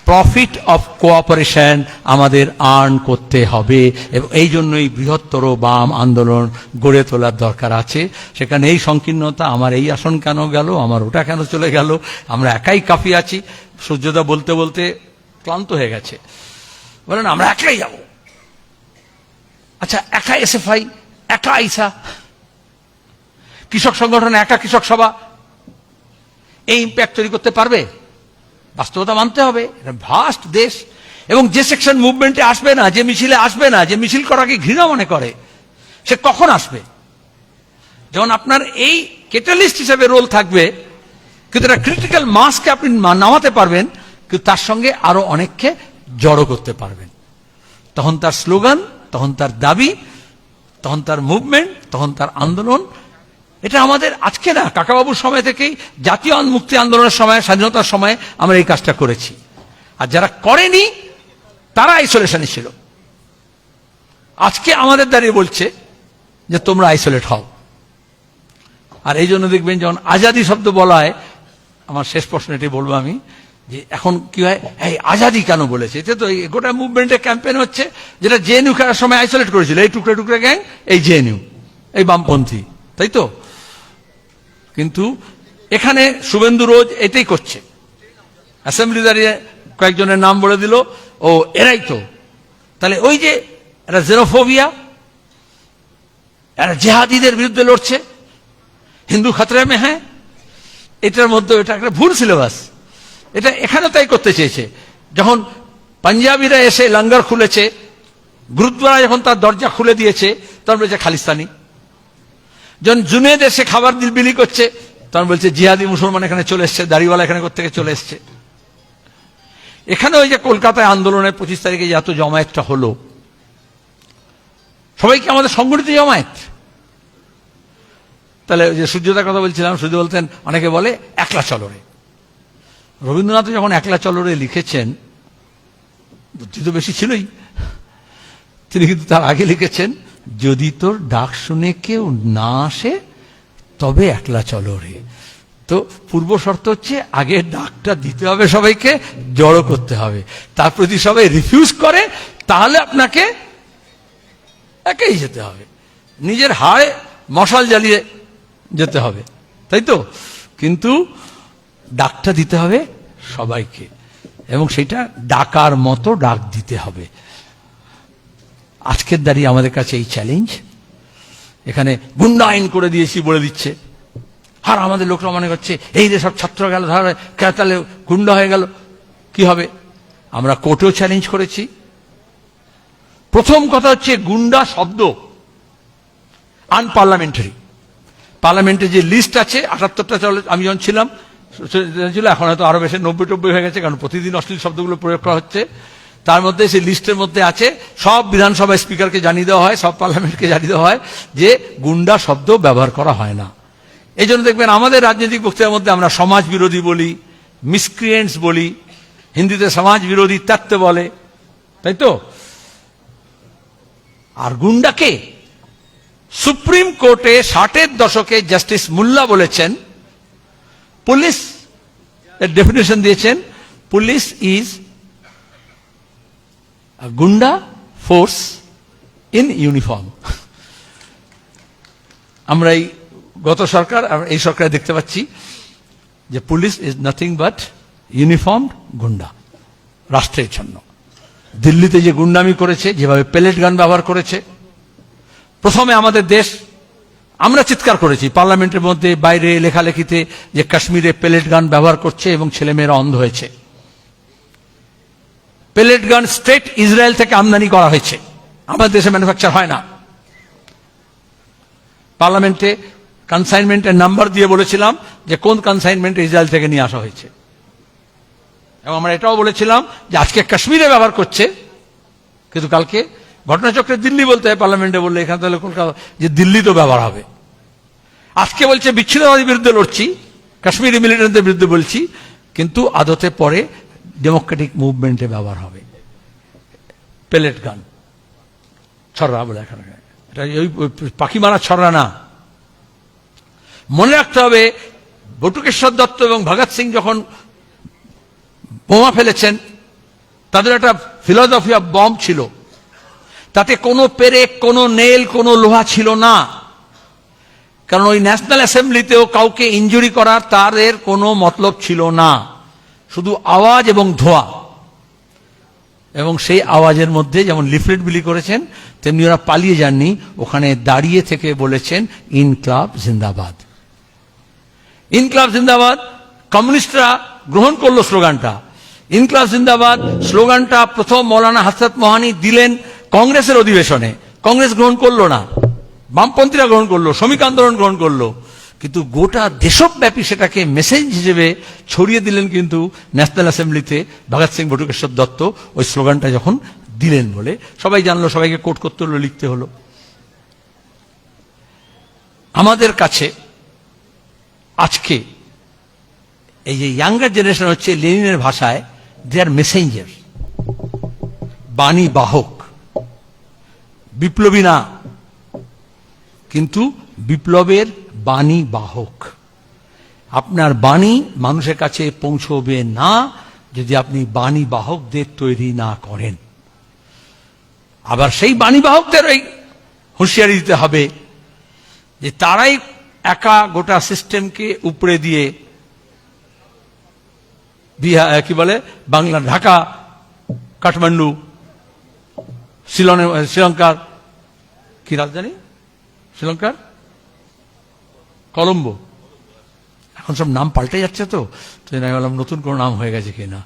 প্রফিট অফ কোঅপারেশন আমাদের আর্ন করতে হবে, এবং এই জন্যই বৃহত্তর বাম আন্দোলন গড়ে তোলার দরকার আছে। সেখানে এই সংকীর্ণতা, আমার এই আসন কেন গেল, আমার ওটা কেন চলে গেল, আমরা একাই কাফি আছি। সূর্যদা বলতে বলতে ক্লান্ত হয়ে গেছে, বলেন আমরা একাই যাব। আচ্ছা, একা এসএফআই, একা আইসা, কৃষক সংগঠন একা কৃষক সভা এই ইম্প্যাক্ট তৈরি করতে পারবে? বাস্তবতা মানতে হবে, এটা ভাস্ট দেশ। এবং যে সেকশন মুভমেন্টে আসবে না, যে মিছিলে আসবে না, যে মিছিল করাকে ঘৃণা মনে করে, সে কখন আসবে? যেমন আপনার এই ক্যাটালিস্ট হিসেবে রোল থাকবে, কিন্তু একটা ক্রিটিক্যাল মাসকে আপনি নামাতে পারবেন, কিন্তু তার সঙ্গে আরো অনেককে জড়ো করতে পারবেন। তখন তার স্লোগান, তখন তার দাবি, তখন তার মুভমেন্ট, তখন তার আন্দোলন। এটা আমাদের আজকে না, কাকাবাবুর সময় থেকেই, জাতীয় মুক্তি আন্দোলনের সময়, স্বাধীনতার সময় আমরা এই কাজটা করেছি। আর যারা করেনি তারা আইসোলেশনে ছিল। আজকে আমাদের দাঁড়িয়ে বলছে যে তোমরা আইসোলেট হও। আর এই জন্য দেখবেন যখন আজাদি শব্দ বলা হয়, আমার শেষ প্রশ্ন এটি বলবো আমি, যে এখন কি হয়, এই আজাদি কেন বলেছে? এতে তো এই গোটা মুভমেন্টের ক্যাম্পেইন হচ্ছে, যেটা জেএনইউ খেলার সময় আইসোলেট করেছিল, এই টুকরে টুকরে গ্যাং, এই জেএনইউ, এই বামপন্থী, তাই তো? কিন্তু এখানে শুভেন্দু রোজ এটাই করছে। অ্যাসেম্বলি দাঁড়িয়ে কয়েকজনের নাম বলে দিল, ও এরাই তো। তাহলে ওই যে এরা জেনোফোবিয়া, এরা জেহাদিদের বিরুদ্ধে লড়ছে, হিন্দু খাতরা মে হ্যাঁ, এটার মধ্যে এটা একটা ভুল সিলেবাস। এটা এখানে তাই করতে চেয়েছে। যখন পাঞ্জাবিরা এসে লঙ্গর খুলেছে, গুরুদ্বারা যখন তার দরজা খুলে দিয়েছে, তখন বলছে খালিস্তানি। যখন জুনেদ এসে খাবার বিলি করছে, তখন বলছে জিহাদি মুসলমান এখানে চলে এসছে, দাড়িওয়ালা এখানে থেকে চলে এসছে। এখানে ওই যে কলকাতায় আন্দোলনের 25 তারিখে যে এত জমায়েতটা হলো, সবাইকে আমাদের সংগঠিত জমায়েত। তাহলে ওই যে সূর্যদার কথা বলছিলাম, সূর্য বলতেন অনেকে বলে একলা চলো রে। রবীন্দ্রনাথ যখন একলা চলো রে লিখেছেন, বুদ্ধি তো বেশি ছিলই, তিনি কিন্তু তার আগে লিখেছেন, যদি তোর ডাক শুনে কেউ না আসে তবে একলা চলো রে। তো পূর্ব শর্ত হচ্ছে আগে ডাকটা দিতে হবে, সবাইকে জড়ো করতে হবে। তারপর যদি সবাই রিফিউজ করে, তাহলে আপনাকে একাই যেতে হবে, নিজের হাড়ে মশাল জ্বালিয়ে যেতে হবে, তাই তো? কিন্তু ডাকটা দিতে হবে সবাইকে, এবং সেটা ডাকার মতো ডাক দিতে হবে। আজকের দাঁড়িয়ে আমাদের কাছে এই চ্যালেঞ্জ। এখানে গুন্ডা আইন করে দিয়েছি বলে দিচ্ছে, আর আমাদের লোকরা মনে করছে এই যে সব ছাত্র গেল, তাহলে গুন্ডা হয়ে গেল, কি হবে? আমরা কোর্টেও চ্যালেঞ্জ করেছি। প্রথম কথা হচ্ছে, গুন্ডা শব্দ আনপার্লামেন্টারি। পার্লামেন্টে যে লিস্ট আছে 78টা, আমি যখন ছিলাম ছিল, এখন হয়তো আরো বেশি 90-90 হয়ে গেছে, কারণ প্রতিদিন অশ্লীল শব্দগুলো প্রয়োগ করা হচ্ছে। তার মধ্যে সেই লিস্টের মধ্যে আছে, সব বিধানসভা স্পিকারকে জানিয়ে দেওয়া হয়, সব পার্লামেন্টকে জানিয়ে দেওয়া হয় যে গুন্ডা শব্দ ব্যবহার করা হয় না। এই জন্য দেখবেন আমাদের রাজনৈতিক বক্তব্যের মধ্যে আমরা সমাজ বিরোধী বলি, মিসক্রিয়েন্টস বলি, হিন্দিতে সমাজ বিরোধী তত্ত্ব বলে, তাই তো? আর গুন্ডাকে সুপ্রিম কোর্টে 60-এর দশকে জাস্টিস মুল্লা বলেছেন, পুলিশ এর ডেফিনেশন দিয়েছেন, পুলিশ ইজ গুন্ডা ফোর্স ইন ইউনিফর্ম। আমরা এই গত সরকার, এই সরকারে দেখতে পাচ্ছি যে police is nothing but uniform গুন্ডা, রাষ্ট্রের জন্য। দিল্লিতে যে গুন্ডামি করেছে, যেভাবে পেলেট গান ব্যবহার করেছে, প্রথমে আমাদের দেশ, আমরা চিৎকার করেছি পার্লামেন্টের মধ্যে, বাইরে, লেখালেখিতে, যে কাশ্মীরে পেলেট গান ব্যবহার করছে এবং ছেলেমেয়েরা অন্ধ হয়েছে। পেলেট গান স্ট্রেট ইসরায়েল থেকে আমদানি করা হয়েছে, আমাদের দেশে ম্যানুফ্যাকচার হয় না। পার্লামেন্টে কনসাইনমেন্টের নাম্বার দিয়ে বলেছিলাম যে কোন কনসাইনমেন্ট ইসরায়েল থেকে নিয়ে আসা হয়েছে, এবং আমরা এটাও বলেছিলাম যে আজকে কাশ্মীরে ব্যবহার করছে, কিন্তু কালকে ঘটনাচক্রে দিল্লি বলতে হয়, পার্লামেন্টে বললে এখানে তাহলে কলকাতা, যে দিল্লি তো ব্যবহার হবে। আজকে বলছে বিচ্ছিন্নতাবাদীর বিরুদ্ধে লড়ছি, কাশ্মীরি মিলিটেন্টদের বিরুদ্ধে বলছি, কিন্তু আদতে পরে ডেমোক্রেটিক মুভমেন্টে ব্যবহার হবে। পেলেট গান, ছড়া বলে, এটা ওই পাখি মারা ছড়া না। মনে রাখতে হবে, বটুকেশ্বর দত্ত এবং ভগৎ সিং যখন বোমা ফেলেছেন তাদের একটা ফিলসফি অফ বম্ব ছিল, তাতে কোনো পেরেক, কোনো নেল, কোনো লোহা ছিল না। কারণ ওই ন্যাশনাল অ্যাসেম্বলিতেও কাউকে ইনজুরি করার তাদের কোনো মতলব ছিল না, শুধু আওয়াজ এবং ধোঁয়া। এবং সেই আওয়াজের মধ্যে যেমন লিফলেট বিলি করেছেন, তেমনি ওরা পালিয়ে যাননি, ওখানে দাঁড়িয়ে থেকে বলেছেন ইনকলাব জিন্দাবাদ, ইনকলাব জিন্দাবাদ। কমিউনিস্টরা গ্রহণ করলো স্লোগানটা, ইনকলাব জিন্দাবাদ স্লোগানটা প্রথম মৌলানা হযরত মোহানি দিলেন কংগ্রেসের অধিবেশনে। কংগ্রেস গ্রহণ করলো না, বামপন্থীরা গ্রহণ করলো, শ্রমিক আন্দোলন গ্রহণ করলো, কিন্তু গোটা দেশব্যাপী সেটাকে মেসেজ হিসেবে ছড়িয়ে দিলেন কিন্তু ন্যাশনাল অ্যাসেম্বলিতে ভগৎ সিং বটুকেশ্বর দত্ত ওই স্লোগানটা যখন দিলেন বলে সবাই জানলো, সবাইকে কোট করতে হলো, লিখতে হলো। আমাদের কাছে আজকে এই যে ইয়াঙ্গার জেনারেশন হচ্ছে লেনিনের ভাষায় দে আর মেসেঞ্জার, বাণী বাহক, বিপ্লবী না কিন্তু বিপ্লবের বাণী বাহক। আপনার বাণী মানুষের কাছে পৌঁছবে না যদি আপনি বাণী বাহকদের তৈরি না করেন। আবার সেই বাণী বাহকদের ওই হুঁশিয়ারি দিতে হবে যে তারাই একা গোটা সিস্টেমকে উপড়ে দিয়ে কি বলে বাংলা, ঢাকা, কাঠমান্ডু, শ্রীলঙ্কার কি রাজধানী, শ্রীলঙ্কার কলম্বো, এখন সব নাম পাল্টে যাচ্ছে, তো আমি বললাম নতুন কোনো নাম হয়ে গেছে কিনা।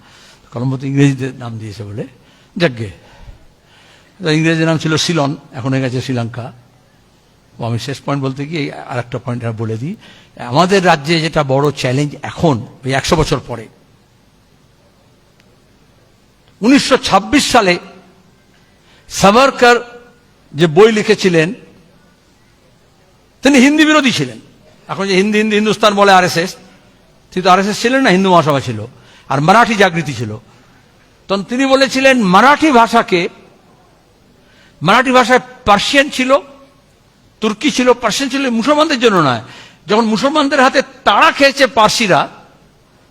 কলম্বো তো ইংরেজিতে নাম দিয়েছে বলে, যাকে ইংরেজি নাম ছিল সিলন, এখন হয়ে গেছে শ্রীলঙ্কা। ও আমি শেষ পয়েন্ট বলতে গিয়ে আর একটা পয়েন্ট বলে দিই, আমাদের রাজ্যে যেটা বড় চ্যালেঞ্জ এখন ওই 100 বছর পরে, 1926 সালে সাভারকর যে বই লিখেছিলেন তিনি হিন্দি বিরোধী ছিলেন। এখন যে হিন্দি হিন্দি হিন্দুস্তান বলে আরএসএস, তিনি তো আরএসএস ছিলেন না, হিন্দু মহাসভা ছিল, আর মারাঠি জাগৃতি ছিল। তখন তিনি বলেছিলেন মারাঠি ভাষায় পার্সিয়ান ছিল, তুর্কি ছিল, পার্সিয়ান ছিল, মুসলমানদের জন্য নয়। যখন মুসলমানদের হাতে তাড়া খেয়েছে পার্সিরা,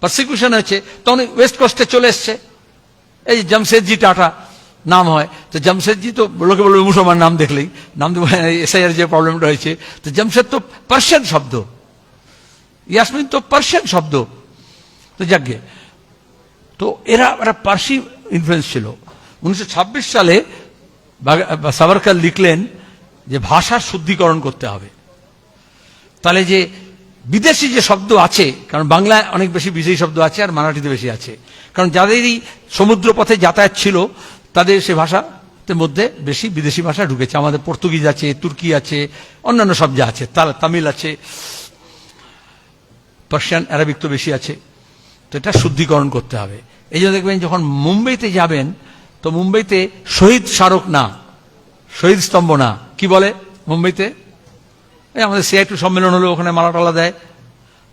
পারসিকিউশন হয়েছে, তখন ওয়েস্ট কোস্টে চলে এসছে। এই জামশেদজি টাটা নাম হয়, তো জামশেদজি তো লোকে বলবে মুসলমান নাম দেখলেই, নাম এসআইআর যে প্রবলেমটা হয়েছে, তো জামশেদ তো পার্সিয়ান শব্দ, ইয়াসমিন তো পার্সিয়ান শব্দ, তো যাকে তো এরা পার্সি ইনফ্লুয়েন্স ছিল। 1926 সালে সাভারকর লিখলেন যে ভাষার শুদ্ধিকরণ করতে হবে। তাহলে যে বিদেশি যে শব্দ আছে, কারণ বাংলায় অনেক বেশি বিদেশি শব্দ আছে আর মারাঠিতে বেশি আছে, কারণ যাদেরই সমুদ্র পথে যাতায়াত ছিল তাদের সে ভাষার মধ্যে বেশি বিদেশি ভাষা ঢুকেছে। আমাদের পর্তুগিজ আছে, তুর্কি আছে, অন্যান্য সব যা আছে, তামিল আছে, পার্সিয়ান, অ্যারাবিক তো বেশি আছে। তো এটা শুদ্ধিকরণ করতে হবে। এই জন্য দেখবেন যখন মুম্বাইতে যাবেন, তো মুম্বাইতে শহীদ স্মারক না, শহীদ স্তম্ভ না, কি বলে মুম্বাইতে? এই আমাদের CI2 সম্মেলন হলো, ওখানে মালা টালা দেয়,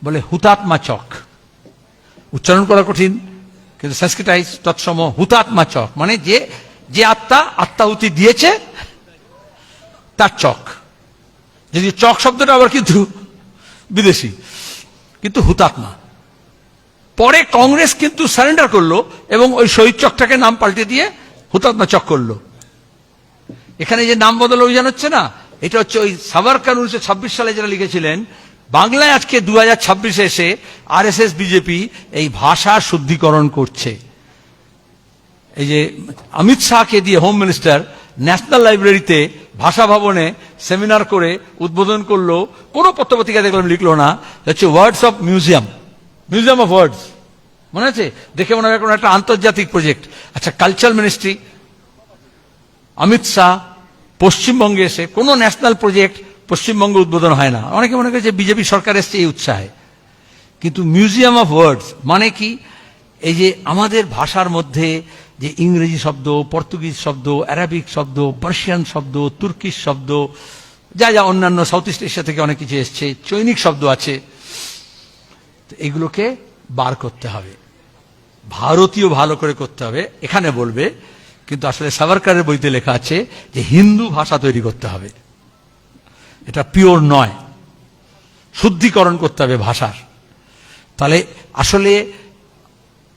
বলে হুতাত্মা চক। উচ্চারণ করা কঠিন কিন্তু সংস্কৃতাইজ তৎসম, হুতাত্মা চক মানে যে আত্মাহুতি দিয়েছে তার চক। যদি চক শব্দটা আবার কিন্তু বিদেশি, কিন্তু হুতাত্মা। পরে কংগ্রেস কিন্তু সারেন্ডার করলো এবং ওই শহীদ চকটাকে নাম পাল্টে দিয়ে হুতাত্মা চক করলো। এখানে যে নাম বদল অভিযান হচ্ছে না, এটা হচ্ছে ওই সাভারকর 1926 সালে যেটা লিখেছিলেন, বাংলায় আজকে 2026 এসে আরএসএস বিজেপি এই ভাষা শুদ্ধিকরণ করছে। এই যে অমিত শাহকে দিয়ে হোম মিনিস্টার ন্যাশনাল লাইব্রেরিতে ভাষা ভবনে সেমিনার করে উদ্বোধন করলো, কোনো পত্রপত্রিকা দেখলাম লিখলো না, হচ্ছে words of museum, museum of words, মনে আছে? দেখে মনে হয় কোনো একটা আন্তর্জাতিক প্রজেক্ট। আচ্ছা, কালচারাল মিনিস্ট্রি, অমিত শাহ পশ্চিমবঙ্গে এসে কোনো ন্যাশনাল প্রজেক্ট পশ্চিমবঙ্গে উদ্বোধন হয় না। অনেকে মনে করে যে বিজেপি সরকার এসছে এই উৎসাহে, কিন্তু মিউজিয়াম অফ ওয়ার্ডস মানে কি? এই যে আমাদের ভাষার মধ্যে যে ইংরেজি শব্দ, পর্তুগিজ শব্দ, অ্যারাবিক শব্দ, পার্সিয়ান শব্দ, তুর্কিশ শব্দ, যা যা অন্যান্য সাউথ ইস্ট এশিয়া থেকে অনেক কিছু এসছে, চৈনিক শব্দ আছে, এগুলোকে বার করতে হবে, ভারতীয় ভালো করে করতে হবে। এখানে বলবে, কিন্তু আসলে সাভারকরের বইতে লেখা আছে যে হিন্দু ভাষা তৈরি করতে হবে, এটা পিওর নয়, শুদ্ধিকরণ করতে হবে ভাষার। তাহলে আসলে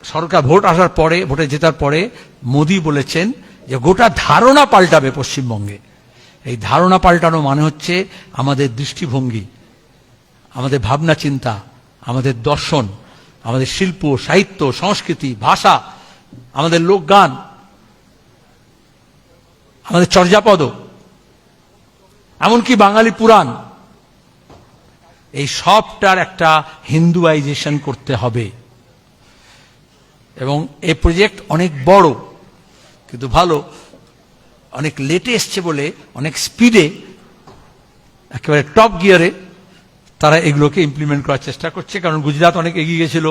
সরকার ভোট আসার পরে, ভোটে জেতার পরে মোদি বলেছেন যে গোটা ধারণা পাল্টাবে পশ্চিমবঙ্গে। এই ধারণা পাল্টানো মানে হচ্ছে আমাদের দৃষ্টিভঙ্গি, আমাদের ভাবনা চিন্তা, আমাদের দর্শন, আমাদের শিল্প, সাহিত্য, সংস্কৃতি, ভাষা, আমাদের লোকগান, আমাদের চর্যাপদ, এমনকি বাঙালি পুরাণ, এই সবটার একটা হিন্দুয়াইজেশন করতে হবে। এবং এই প্রজেক্ট অনেক বড়, কিন্তু ভালো, অনেক লেটে এসছে বলে অনেক স্পিডে, একেবারে টপ গিয়ারে তারা এগুলোকে ইমপ্লিমেন্ট করার চেষ্টা করছে। কারণ গুজরাট অনেক এগিয়ে গেছিল,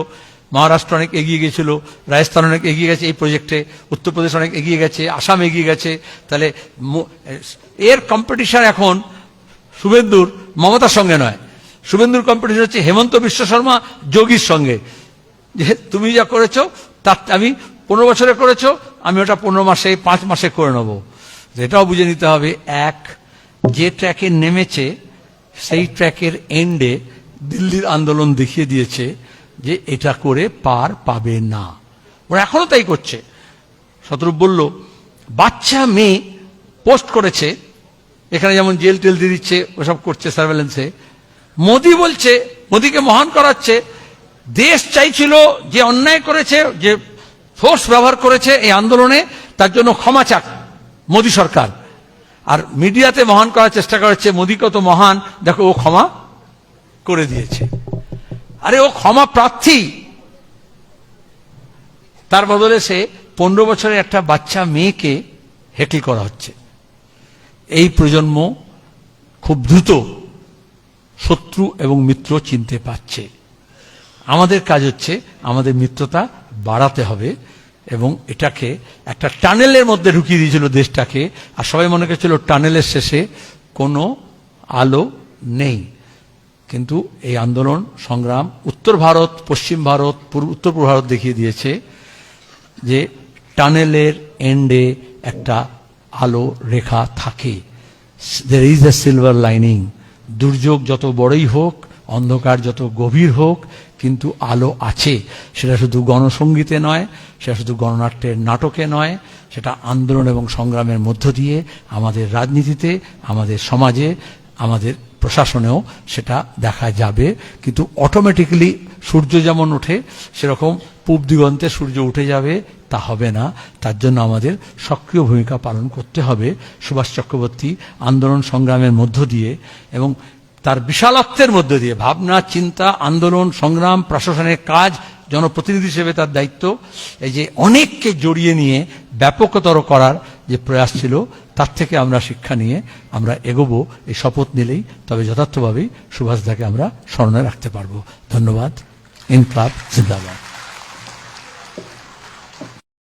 মহারাষ্ট্র অনেক এগিয়ে গেছিল, রাজস্থান অনেক এগিয়ে গেছে এই প্রজেক্টে, উত্তরপ্রদেশ অনেক এগিয়ে গেছে, আসাম এগিয়ে গেছে। তাহলে এর কম্পিটিশন এখন শুভেন্দুর মমতার সঙ্গে নয়, শুভেন্দুর কম্পিটিশন হচ্ছে হেমন্ত বিশ্ব শর্মা যোগীর সঙ্গে। যে তুমি যা করেছো তার আমি 15 বছরে করেছো, আমি ওটা 15 মাসে 5 মাসে করে নেব। এটাও বুঝে নিতে হবে, এক যে ট্র্যাকে নেমেছে সেই ট্র্যাকের এন্ডে দিল্লির আন্দোলন দেখিয়ে দিয়েছে যে এটা করে পার পাবে না। ওরা এখনো তাই করছে। শতরূপ বলল বাচ্চা মেয়ে পোস্ট করেছে, এখানে যেমন জেল টেল দিয়ে দিচ্ছে, ওসব করছে সার্ভেলেন্সে। মোদি বলছে, মোদিকে মহান করাচ্ছে, দেশ চাইছিল যে অন্যায় করেছে, যে ফোর্স ব্যবহার করেছে এই আন্দোলনে, তার জন্য ক্ষমা চাক মোদি সরকার। আর মিডিয়াতে মহান করার চেষ্টা করেছে, মোদি কত মহান, দেখো ও ক্ষমা করে দিয়েছে। আরে ও ক্ষমা প্রার্থী, তার বদলে সে 15 বছরের একটা বাচ্চা মেয়েকে হেকল করা হচ্ছে। এই প্রজন্ম খুব দ্রুত শত্রু এবং মিত্র চিনতে পারছে। আমাদের কাজ হচ্ছে আমাদের মিত্রতা বাড়াতে হবে, এবং এটাকে একটা টানেলের মধ্যে ঢুকিয়ে দিয়েছিল দেশটাকে, আর সবাই মনে করছিল টানেলের শেষে কোনো আলো নেই। কিন্তু এই আন্দোলন সংগ্রাম উত্তর ভারত, পশ্চিম ভারত, উত্তর পূর্ব ভারত দেখিয়ে দিয়েছে যে টানেলের এন্ডে একটা আলো রেখা থাকে। there is a silver lining। দুর্যোগ যত বড়ই হোক, অন্ধকার যত গভীর হোক, কিন্তু আলো আছে। সেটা শুধু গণসঙ্গীতে নয়, সেটা শুধু গণনাট্যের নাটকে নয়, সেটা আন্দোলন এবং সংগ্রামের মধ্য দিয়ে আমাদের রাজনীতিতে, আমাদের সমাজে, আমাদের প্রশাসনেও সেটা দেখা যাবে। কিন্তু অটোমেটিক্যালি সূর্য যেমন ওঠে সেরকম পূব দিগন্তে সূর্য উঠে যাবে তা হবে না। তার জন্য আমাদের সক্রিয় ভূমিকা পালন করতে হবে। সুভাষ চক্রবর্তী আন্দোলন সংগ্রামের মধ্য দিয়ে এবং তার বিশালত্বের মধ্য দিয়ে, ভাবনা চিন্তা, আন্দোলন সংগ্রাম, প্রশাসনের কাজ, জনপ্রতিনিধি হিসেবে তার দায়িত্ব, এই যে অনেককে জড়িয়ে নিয়ে ব্যাপকতর করার যে প্রয়াস ছিল, তার থেকে আমরা শিক্ষা নিয়ে আমরা এগোবো। এই শপথ নিলেই তবে যথার্থভাবেই সুভাষদাকে আমরা স্মরণে রাখতে পারবো। ধন্যবাদ। ইনকলাব জিন্দাবাদ।